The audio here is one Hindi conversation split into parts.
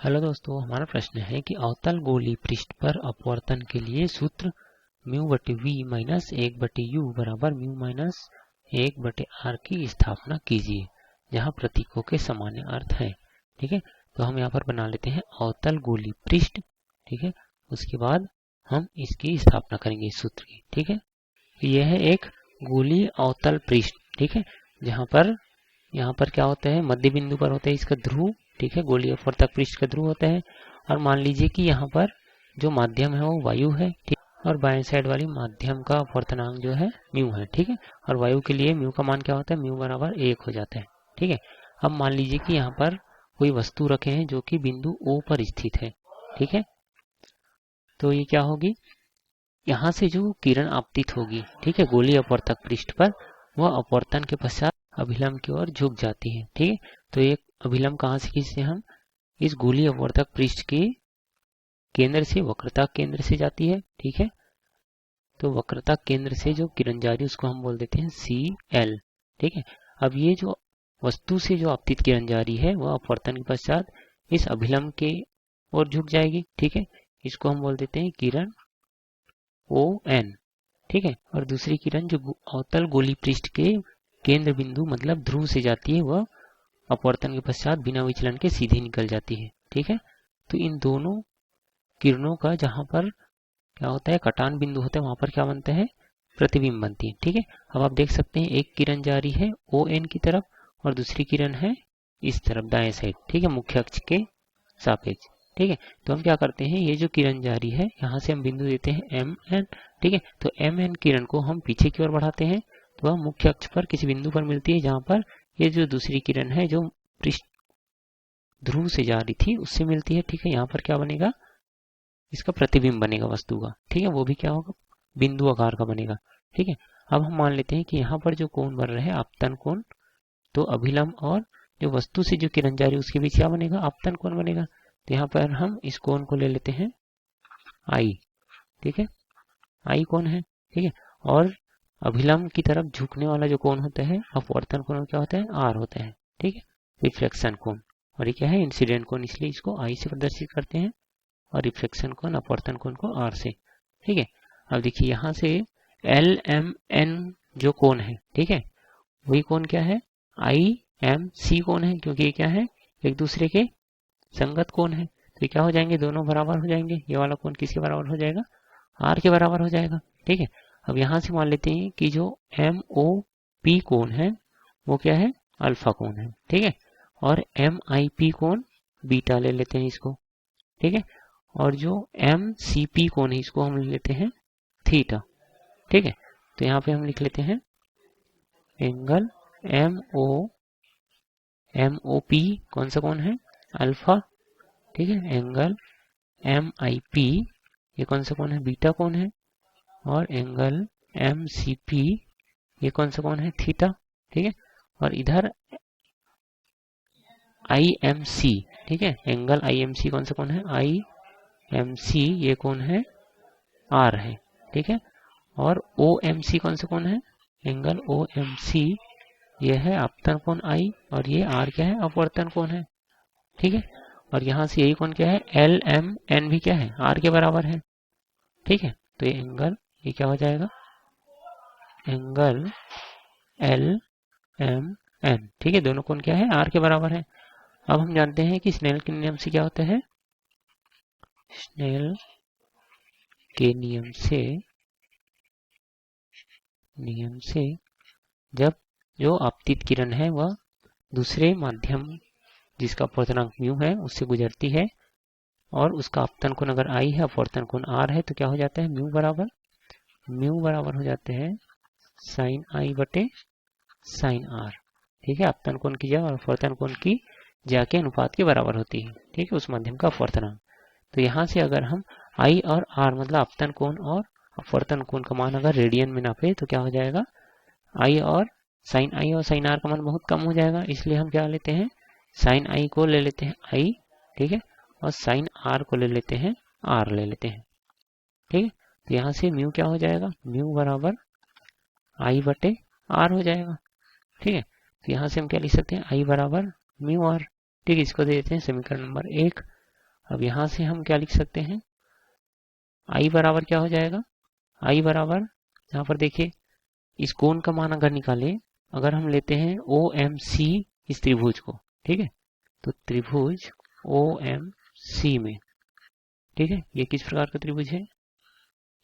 हेलो दोस्तों, हमारा प्रश्न है कि अवतल गोलीय पृष्ठ पर अपवर्तन के लिए सूत्र म्यू बटे वी माइनस 1 बटे यू बराबर म्यू माइनस 1 बटे आर की स्थापना कीजिए, जहां प्रतीकों के सामान्य अर्थ है। ठीक है, तो हम यहाँ पर बना लेते हैं अवतल गोलीय पृष्ठ। ठीक है, उसके बाद हम इसकी स्थापना करेंगे इस सूत्र की। ठीक है, तो यह है एक गोलीय अवतल पृष्ठ। ठीक है, जहाँ पर यहाँ पर क्या होता है, मध्य बिंदु पर होता है इसका ध्रुव। ठीक है, गोलीय अपवर्तक पृष्ठ का ध्रुव होता है। और मान लीजिए कि यहाँ पर जो माध्यम है वो वायु है। ठीक, और बाएं साइड वाली माध्यम का अपवर्तनांक जो है म्यू है। ठीक है, और वायु के लिए म्यू का मान क्या होता है, म्यू बराबर 1 हो जाता है। ठीक है, अब मान लीजिए कि यहाँ पर कोई वस्तु रखे हैं जो कि बिंदु O पर स्थित है। ठीक है, तो ये क्या होगी, यहाँ से जो किरण आपतित होगी, ठीक है, गोलीय अपवर्तक पृष्ठ पर, वह अपवर्तन के पश्चात अभिलंब की ओर झुक जाती है। ठीक है, तो एक अभिलंब कहाँ से खींचते हैं हम, इस गोलीय अपवर्तक पृष्ठ के केंद्र से वक्रता केंद्र से जाती है। ठीक है, तो वक्रता केंद्र से जो किरण जा रही है उसको हम बोल देते हैं CL। ठीक है, अब ये जो वस्तु से जो आपतित किरण जा रही है वह अपवर्तन के पश्चात इस अभिलंब के ओर झुक जाएगी। ठीक है, इसको हम बोल देते हैं किरण ON। ठीक है, और दूसरी किरण जो अवतल गोलीय पृष्ठ के केंद्र बिंदु मतलब ध्रुव से जाती है वह अपवर्तन के पश्चात बिना विचलन के सीधे निकल जाती है। ठीक है, तो इन दोनों किरणों का जहां पर क्या होता है, कटान बिंदु होता है, वहां पर क्या बनता है, प्रतिबिंब बनती है। ठीक है, अब आप देख सकते हैं एक किरण जा रही है ON की तरफ और दूसरी किरण है इस तरफ दाएं साइड। ठीक है, मुख्य अक्ष के सापेक्ष। ठीक है, तो हम क्या करते हैं, ये जो किरण जा रही है यहाँ से हम बिंदु देते हैं MN। ठीक है, तो MN किरण को हम पीछे की ओर बढ़ाते हैं तो वह मुख्य अक्ष पर किसी बिंदु पर मिलती है, जहां पर ये जो दूसरी किरण है जो पृष्ठ ध्रुव से जा रही थी उससे मिलती है। ठीक है, यहाँ पर क्या बनेगा, इसका प्रतिबिंब बनेगा वस्तु का। ठीक है, वो भी क्या होगा, बिंदु आकार का बनेगा। ठीक है, अब हम मान लेते हैं कि यहाँ पर जो कोण बन रहे हैं आपतन कोण, तो अभिलंब और जो वस्तु से जो किरण जा रही है उसके बीच क्या बनेगा, आपतन कोण बनेगा। तो यहाँ पर हम इस कोण को ले लेते हैं I। ठीक है, I कोण है। ठीक है, और अभिलंब की तरफ झुकने वाला जो कोण होता है अपवर्तन कोण क्या होता है, R होता है। ठीक है, रिफ्लेक्शन कोण, और ये क्या है, इंसिडेंट कोण, इसलिए इसको I से प्रदर्शित करते हैं और रिफ्लेक्शन कोण अपवर्तन कोण को R से। ठीक है, अब देखिए यहाँ से LMN जो कोण है, ठीक है, वही कोण क्या है, IMC कोण है, क्योंकि ये क्या है, एक दूसरे के संगत कोण है। तो ये क्या हो जाएंगे, दोनों बराबर हो जाएंगे। ये वाला कोण किसके बराबर हो जाएगा, R के बराबर हो जाएगा। ठीक है, अब यहाँ से मान लेते हैं कि जो MOP कोण है वो क्या है, अल्फा कोण है। ठीक है, और MIP कोण बीटा ले लेते हैं इसको। ठीक है, और जो MCP कोण है इसको हम ले लेते हैं थीटा। ठीक है, तो यहाँ पे हम लिख लेते हैं एंगल MOP कौन सा कोण है, अल्फा। ठीक है, एंगल MIP ये कौन सा कोण है, बीटा कोण है, और एंगल MCP ये कौन सा कोण है, थीटा। ठीक है, और इधर IMC, ठीक है, एंगल IMC कौन सा कोण है, IMC ये कोण है R है। ठीक है, और OMC कौन सा कोण है, एंगल OMC ये है आपतन कोण I, और ये R क्या है, अपवर्तन कोण है। ठीक है, और यहाँ से यही कोण क्या है, LMN भी क्या है, R के बराबर है। ठीक है, तो ये एंगल ये क्या हो जाएगा, एंगल LMN। ठीक है, दोनों कोण क्या है, R के बराबर है। अब हम जानते हैं कि स्नेल के नियम से क्या होता है, स्नेल के नियम से जब जो आपतित किरण है वह दूसरे माध्यम जिसका अपवर्तनांक म्यू है उससे गुजरती है और उसका आपतन कोण अगर I है, अपवर्तन कोण R है, तो क्या हो जाता है, म्यू बराबर हो जाते हैं साइन I बटे साइन R। ठीक है, आपतन कोण की जगह और अपवर्तन कोण की जगह के अनुपात के बराबर होती है। ठीक है, उस माध्यम का अपवर्तनांक। तो यहाँ से अगर हम I और R मतलब आपतन कोण और अपवर्तन कोण का मान अगर रेडियन में नापे तो क्या हो जाएगा, I और साइन R का मान बहुत कम हो जाएगा, इसलिए हम क्या लेते हैं, साइन I को ले लेते हैं I। ठीक है, और साइन R को ले लेते हैं R ले लेते हैं। ठीक है, तो यहाँ से म्यू क्या हो जाएगा, म्यू बराबर I बटे R हो जाएगा। ठीक है, तो यहाँ से हम क्या लिख सकते हैं, I बराबर म्यू R। ठीक है, इसको दे देते हैं समीकरण नंबर 1। अब यहाँ से हम क्या लिख सकते हैं, आई बराबर क्या हो जाएगा, आई बराबर यहाँ पर देखिए इस कोण का मान अगर निकाले, अगर हम लेते हैं OMC इस त्रिभुज को, ठीक है, तो त्रिभुज OMC में, ठीक है, ये किस प्रकार का त्रिभुज है,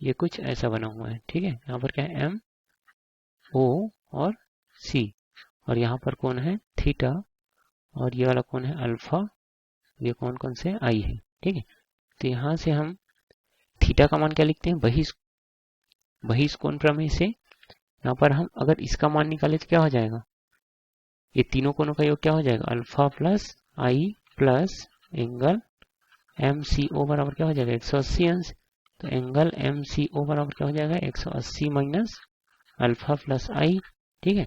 ये कुछ ऐसा बना हुआ है, ठीक है, यहाँ पर क्या है M O और C, और यहाँ पर कौन है थीटा, और ये वाला कौन है अल्फा, ये कौन से आई है, ठीक है। तो यहाँ से हम थीटा का मान क्या लिखते हैं, बहिष्कोण प्रमेय से, यहाँ पर हम अगर इसका मान निकाले तो क्या हो जाएगा, ये तीनों कोणों का योग क्या हो जाएगा, अल्फा प्लस आई प्लस एंगल MCO बराबर क्या हो जाएगा 180 अंश, तो एंगल MCO बराबर क्या हो जाएगा 180 माइनस अल्फा प्लस आई, ठीक है।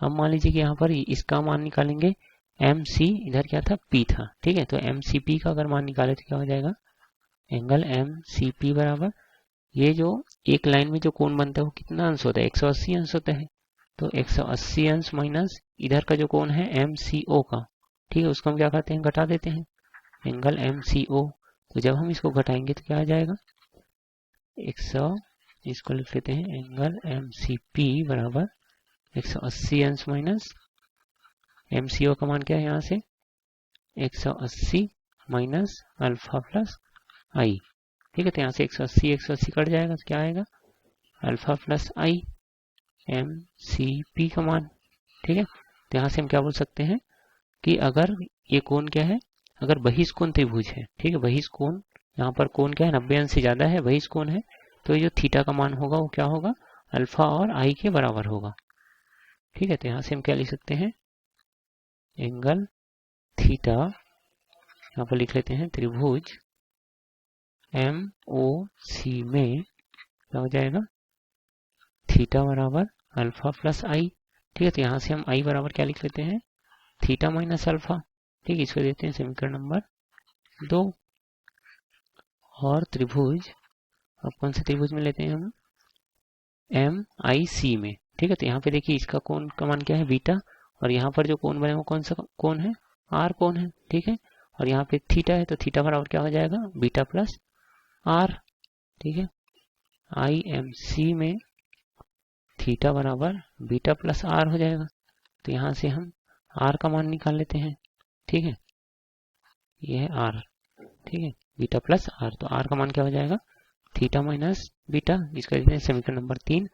अब मान लीजिए कि यहाँ पर इसका मान निकालेंगे, MC इधर क्या था P था, ठीक है, तो MCP का अगर मान निकाले तो क्या हो जाएगा, एंगल MCP बराबर, ये जो एक लाइन में जो कोण बनता है वो कितना अंश होता है 180 अंश होता है, तो 180 अंश माइनस इधर का जो कोण है MCO का, ठीक है, उसको हम क्या करते हैं घटा देते हैं, एंगल MCO, तो जब हम इसको घटाएंगे तो क्या आ जाएगा 100, इसको लिख लेते हैं एंगल MCP बराबर 180 अंश माइनस MCO का मान क्या है यहाँ से 180 माइनस अल्फा प्लस आई, ठीक है, तो यहाँ से 180 कट जाएगा तो क्या आएगा अल्फा प्लस आई MCP का मान, ठीक है। तो यहाँ से हम क्या बोल सकते हैं कि अगर ये कोण क्या है, अगर बहिष्कोण त्रिभुज है, ठीक है, बहिष्कोण यहाँ पर कोण क्या है 90 अंश से ज्यादा है, बहिष्कोण है, तो ये जो थीटा का मान होगा वो क्या होगा अल्फा और आई के बराबर होगा, ठीक है। तो यहाँ से हम क्या लिख सकते हैं एंगल थीटा, यहाँ पर लिख लेते हैं त्रिभुज MOC में क्या हो जाएगा थीटा बराबर अल्फा प्लस आई, ठीक है। तो यहाँ से हम आई बराबर क्या लिख लेते हैं थीटा माइनस अल्फा, ठीक है, इसको देते हैं समीकरण नंबर 2। और त्रिभुज, अब कौन से त्रिभुज में लेते हैं हम MIC में, ठीक है, तो यहाँ पे देखिए इसका कोण का मान क्या है बीटा, और यहाँ पर जो कोण बने वो कौन सा कोण है R कोण है, ठीक है, और यहाँ पे थीटा है, तो थीटा बराबर क्या हो जाएगा बीटा प्लस R, ठीक है, IMC में थीटा बराबर बीटा प्लस R हो जाएगा, तो यहाँ से हम R का मान निकाल लेते हैं, ठीक है, ये है R, ठीक है, बीटा प्लस R, तो R का मान क्या हो जाएगा थीटा माइनस बीटा, जिसका देते हैं समीकरण नंबर 3।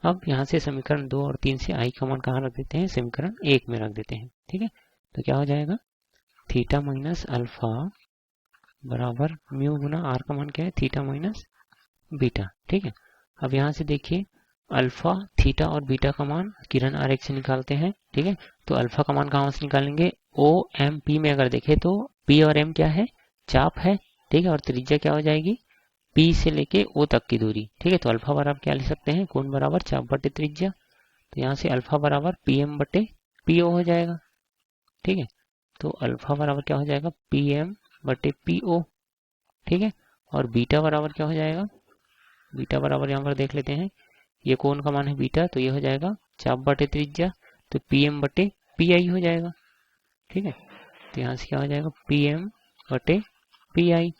अब यहाँ से समीकरण 2 और 3 से आई का मान कहाँ रख देते हैं समीकरण 1 में रख देते हैं, ठीक है, तो क्या हो जाएगा थीटा माइनस अल्फा बराबर म्यू गुना R का मान क्या है थीटा माइनस बीटा, ठीक है। अब यहाँ से देखिए अल्फा थीटा और बीटा का मान किरण आरेख से निकालते हैं, ठीक है, तो अल्फा का मान कहाँ से निकालेंगे OMP में अगर देखें तो P और M क्या है चाप है, ठीक है, और त्रिज्या क्या हो जाएगी P से लेके O तक की दूरी, ठीक है, तो अल्फा बराबर क्या लिख सकते हैं कोण बराबर चाप बटे त्रिज्या, तो यहाँ से अल्फा बराबर PM बटे PO हो जाएगा, ठीक है, तो अल्फा बराबर क्या हो जाएगा PM बटे PO, ठीक है, और बीटा बराबर क्या हो जाएगा, बीटा बराबर यहाँ पर देख लेते हैं, ये कोण का मान है बीटा, तो ये हो जाएगा चाप बटे त्रिज्या, तो PM बटे PI हो जाएगा, ठीक है, तो यहाँ से क्या हो जाएगा PM बटे PI,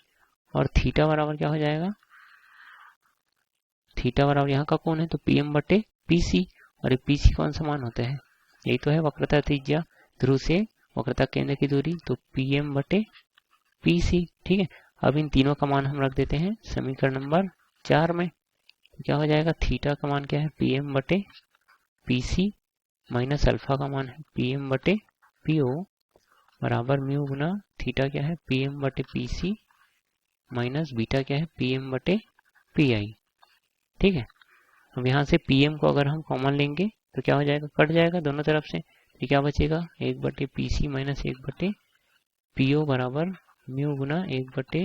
और थीटा बराबर क्या हो जाएगा थीटा बराबर यहाँ का कोण है तो PM बटे PC, और ये PC कौन सा मान होता है यही तो है वक्रता त्रिज्या ध्रुव से वक्रता केंद्र की दूरी, तो PM बटे PC, ठीक है। अब इन तीनों का मान हम रख देते हैं समीकरण नंबर 4 में, तो क्या हो जाएगा थीटा का मान क्या है PM बटे PC माइनस अल्फा का मान है PM बटे PO बराबर म्यू गुना थीटा क्या है PM बटे PC माइनस बीटा क्या है PM बटे PI, ठीक है। अब यहाँ से PM को अगर हम कॉमन लेंगे तो क्या हो जाएगा कट जाएगा दोनों तरफ से, तो क्या बचेगा 1 बटे PC माइनस 1 बटे PO बराबर म्यू गुना 1 बटे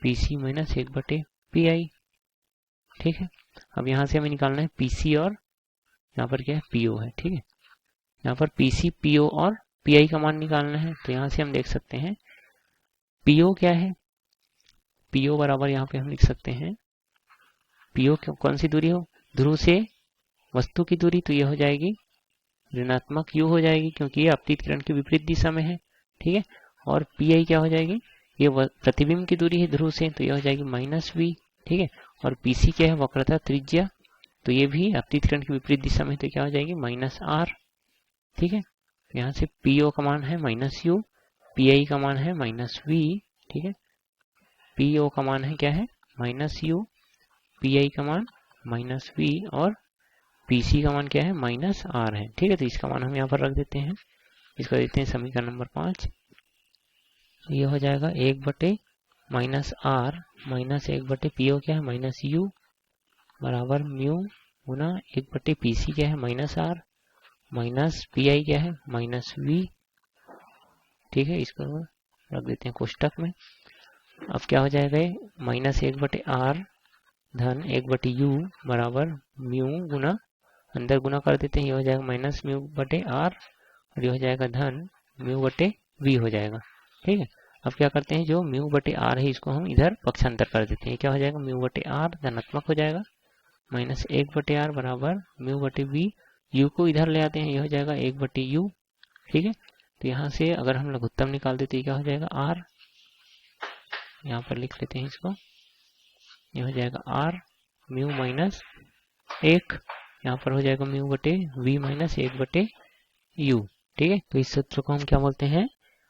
PC माइनस 1 बटे PI, ठीक है। अब यहाँ से हमें निकालना है PC और यहाँ पर क्या है PO है, ठीक है, यहाँ पर PC PO और PI का मान निकालना है, तो यहाँ से हम देख सकते हैं PO क्या है, PO बराबर यहाँ पे हम लिख सकते हैं PO कौन सी दूरी हो ध्रुव से वस्तु की दूरी, तो ये हो जाएगी ऋणात्मक U हो जाएगी क्योंकि ये अपतित किरण की विपरीत दिशा में है, ठीक है, और PI क्या हो जाएगी ये प्रतिबिंब की दूरी है ध्रुव से, तो ये हो जाएगी -v, ठीक है। और PC क्या है, वक्रता त्रिज्या, तो ये भी आपतित किरण की विपरीत दिशा में, तो क्या हो जाएगी -r, ठीक है। यहाँ से PO का मान है -u, PI का मान है -v, ठीक है। PO का मान है क्या है, -u, PI का मान -v और PC का मान क्या है, -r है, ठीक है। तो इसका मान हम यहाँ पर रख देते हैं, इसको देते हैं समीकरण नंबर 5। ये हो जाएगा 1/-r -1/, PO क्या है -u बराबर म्यू गुना 1/PC क्या है -r माइनस PI क्या है -v, ठीक है। इसको रख देते हैं कोष्टक में। अब क्या हो जाएगा, -1/r धन 1/u बराबर म्यू गुना, अंदर गुना कर देते हैं, ये हो जाएगा -μ/r और ये हो जाएगा धन μ/v हो जाएगा, ठीक है। अब क्या करते हैं, जो μ/r है इसको हम इधर पक्षांतर कर देते हैं, क्या हो जाएगा μ/r धनात्मक हो जाएगा, -1/r बराबर μ/v, u को इधर ले आते हैं, ये हो जाएगा 1/u, ठीक है। तो यहाँ से अगर हम लघुत्तम निकाल देते हैं क्या हो जाएगा r, यहाँ पर लिख लेते हैं इसको, ये हो जाएगा r म्यू -1, यहाँ पर हो जाएगा μ/v - 1/u, ठीक है। तो इस सूत्र को हम क्या बोलते हैं,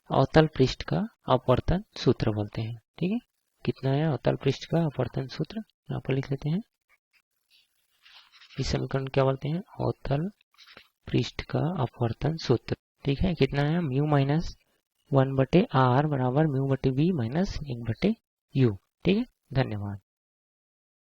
अवतल पृष्ठ का अपवर्तन सूत्र बोलते हैं, ठीक है। कितना है अवतल पृष्ठ का अपवर्तन सूत्र, यहाँ पर लिख लेते हैं। इस समीकरण क्या बोलते हैं, अवतल पृष्ठ का अपवर्तन सूत्र, ठीक है। कितना है, म्यू -1/r बराबर μ/v - 1/u, ठीक है। धन्यवाद।